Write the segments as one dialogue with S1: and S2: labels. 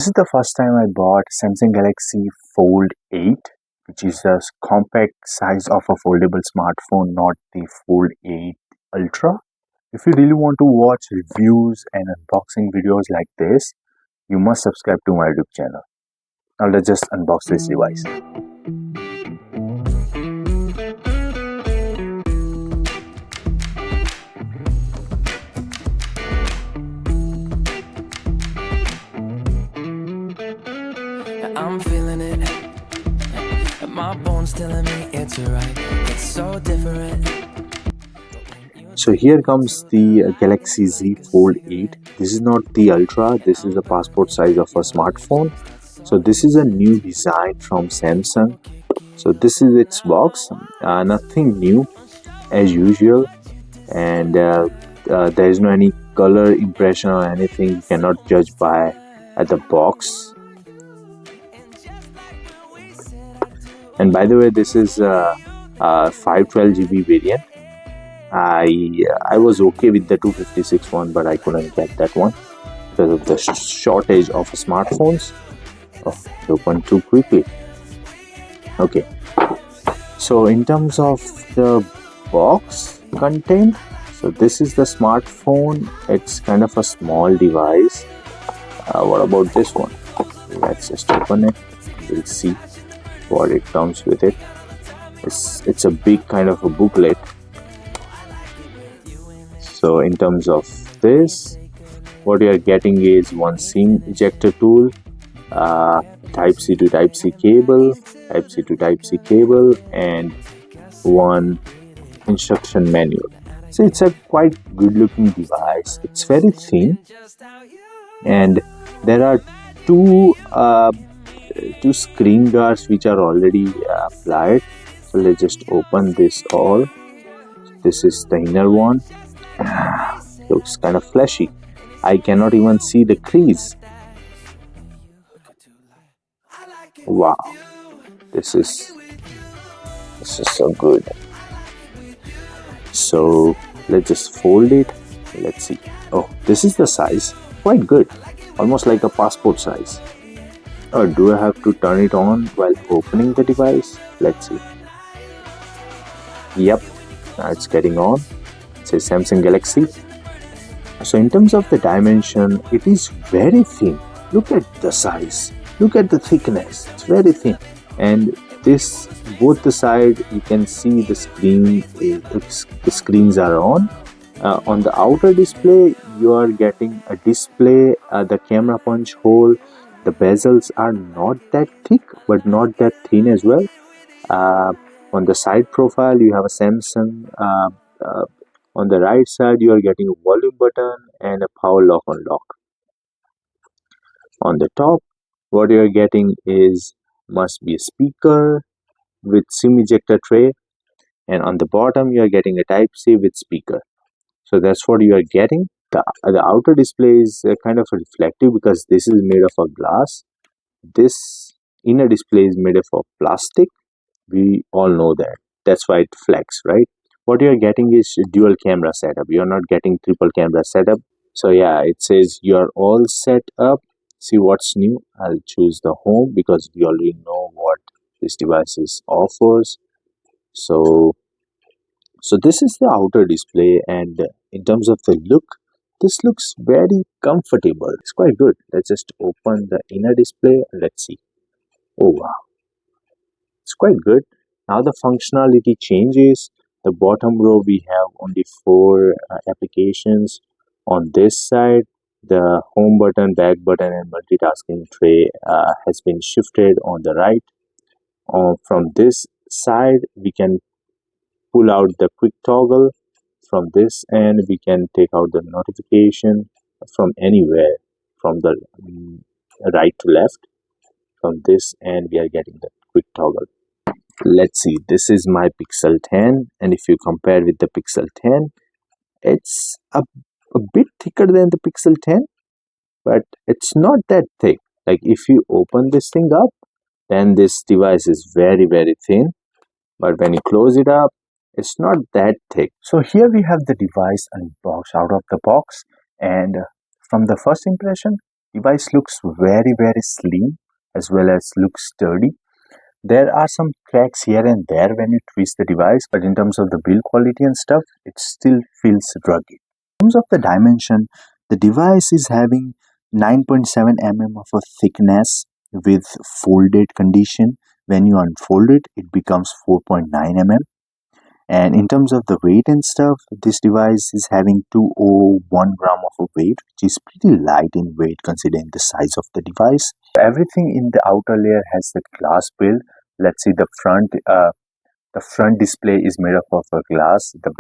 S1: This is the first time I bought Samsung Galaxy Fold 8, which is a compact size of a foldable smartphone, not the Fold 8 Ultra. If you really want to watch reviews and unboxing videos like this, you must subscribe to my YouTube channel. Now let's just unbox this device. I'm feeling it. My bones telling me it's right. It's so different. So here comes the Galaxy Z Fold 8. This is not the Ultra. This is the passport size of a smartphone. So this is a new design from Samsung. So this is its box. Nothing new as usual, and there is no any color impression or anything. You cannot judge by the box. And by the way, this is a 512 GB variant. I was okay with the 256 one, but I couldn't get that one because of the shortage of smartphones. Oh, it opened too quickly. Okay, so in terms of the box content, so this is the smartphone. It's kind of a small device. What about this one? Let's just open it. We'll see what it comes with it. It's a big kind of a booklet. So in terms of this, what you are getting is one SIM ejector tool, Type-C to Type-C cable, Type-C to Type-C cable, and one instruction manual. So it's a quite good looking device. It's very thin, and there are two screen guards which are already applied. So let's just open this all. This is the inner one. Looks kind of fleshy. I cannot even see the crease. Wow, this is so good. So let's just fold it. Let's see. Oh, this is the size. Quite good. Almost like a passport size. Or do I have to turn it on while opening the device? Let's see. Yep, now it's getting on. It says Samsung Galaxy. So in terms of the dimension, it is very thin. Look at the size. Look at the thickness. It's very thin. And this, both the side, you can see the screen. The screens are on. On the outer display, you are getting a display. The camera punch hole. The bezels are not that thick, but not that thin as well. On the side profile, you have a Samsung. On the right side, you are getting a volume button and a power lock unlock. On the top, what you are getting is must be a speaker with SIM ejector tray, and on the bottom you are getting a Type-C with speaker. So that's what you are getting. The outer display is kind of reflective because this is made of a glass. This inner display is made of plastic. We all know that. That's why it flex, right? What you're getting is dual camera setup. You're not getting triple camera setup. So yeah, it says you're all set up. See what's new. I'll choose the home because we already know what this device offers. So this is the outer display, and in terms of the look, this looks very comfortable. It's quite good. Let's just open the inner display and let's see. Oh wow, it's quite good. Now the functionality changes. The bottom row we have only 4 applications. On this side, the home button, back button, and multitasking tray has been shifted on the right. From this side, we can pull out the quick toggle. From this end, we can take out the notification from anywhere, from the right to left. From this end, we are getting the quick toggle. Let's see, this is my Pixel 10, and if you compare with the Pixel 10, it's a bit thicker than the Pixel 10, but it's not that thick. Like if you open this thing up, then this device is very thin, but when you close it up, it's not that thick. So here we have the device unboxed out of the box, and from the first impression, Device looks very slim as well as looks sturdy. There are some cracks here and there when you twist the device, but in terms of the build quality and stuff, it still feels rugged. In terms of the dimension, the device is having 9.7 mm of a thickness with folded condition. When you unfold it, it becomes 4.9 mm. And in terms of the weight and stuff, this device is having 201 gram of a weight, which is pretty light in weight considering the size of the device. Everything in the outer layer has the glass build. Let's see the front. The front display is made up of a glass. The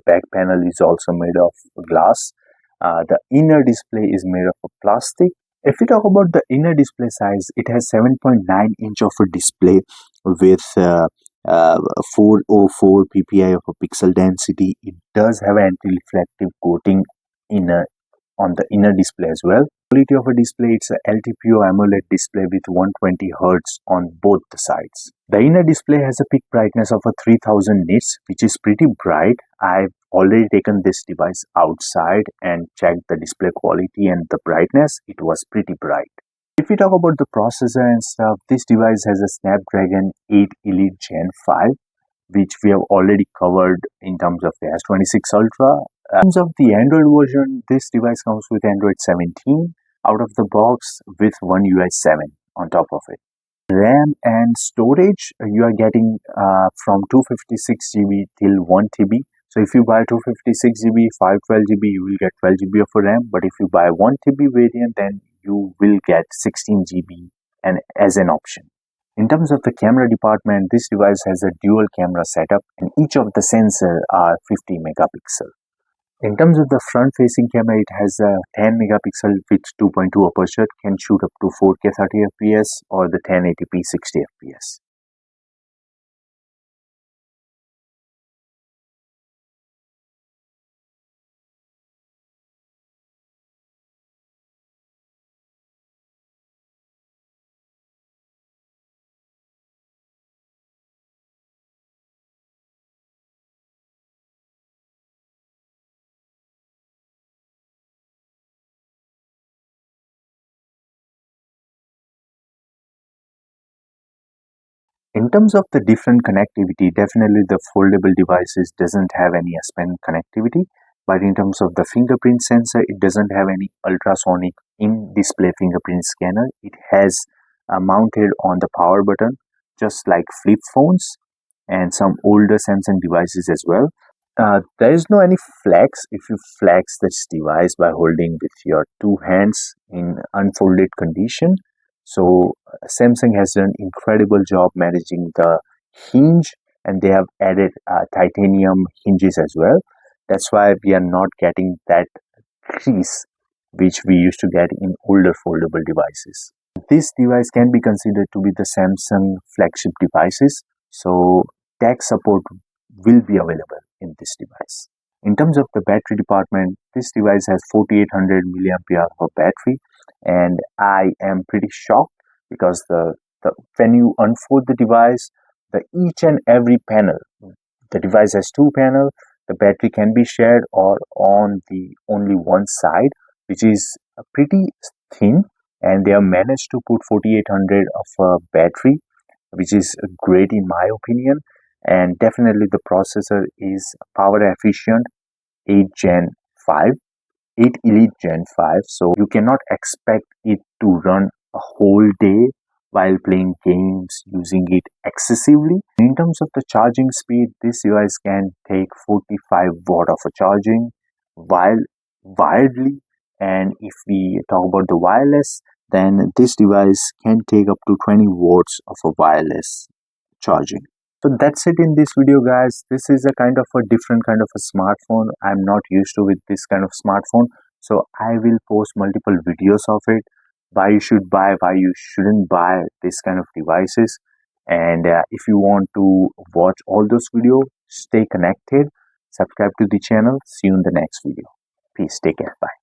S1: back panel is also made of glass. The inner display is made of a plastic. If we talk about the inner display size, it has 7.9 inch of a display with 404 ppi of a pixel density. It does have an anti-reflective coating on the inner display as well. Quality of a display, it's a LTPO AMOLED display with 120 Hz on both the sides. The inner display has a peak brightness of a 3000 nits, which is pretty bright. I've already taken this device outside and checked the display quality and the brightness. It was pretty bright. If we talk about the processor and stuff, this device has a Snapdragon 8 Elite Gen 5, which we have already covered in terms of the S26 Ultra. In terms of the Android version, this device comes with Android 17 out of the box with one UI 7 on top of it. RAM and storage, you are getting from 256 GB till 1 TB. So if you buy 256 GB, 512 GB, you will get 12 GB of RAM. But if you buy 1 TB variant, then you will get 16 GB and as an option. In terms of the camera department, this device has a dual camera setup and each of the sensors are 50 megapixel. In terms of the front-facing camera, it has a 10 megapixel with 2.2 aperture, can shoot up to 4K 30 fps or the 1080p 60 fps. In terms of the different connectivity, definitely the foldable devices doesn't have any S Pen connectivity, but in terms of the fingerprint sensor, it doesn't have any ultrasonic in-display fingerprint scanner. It has mounted on the power button, just like flip phones and some older Samsung devices as well. There is no any flex. If you flex this device by holding with your two hands in unfolded condition, so Samsung has done incredible job managing the hinge, and they have added titanium hinges as well. That's why we are not getting that crease which we used to get in older foldable devices. This device can be considered to be the Samsung flagship devices, so tech support will be available in this device. In terms of the battery department, this device has 4800 milliampere of battery, and I am pretty shocked because when you unfold the device, the each and every panel, the device has two panels. The battery can be shared or on the only one side, which is pretty thin, and they have managed to put 4800 of a battery, which is great in my opinion. And definitely the processor is power efficient, 8 Gen 5, 8 Elite Gen 5, so you cannot expect it to run a whole day while playing games using it excessively. In terms of the charging speed, this device can take 45 watt of a charging while wiredly, and if we talk about the wireless, then this device can take up to 20 watts of a wireless charging. So that's it in this video, guys. This is a kind of a different kind of a smartphone. I'm not used to with this kind of smartphone, so I will post multiple videos of it, why you should buy, why you shouldn't buy this kind of devices. And if you want to watch all those videos, stay connected, subscribe to the channel. See you in the next video. Peace, take care, bye.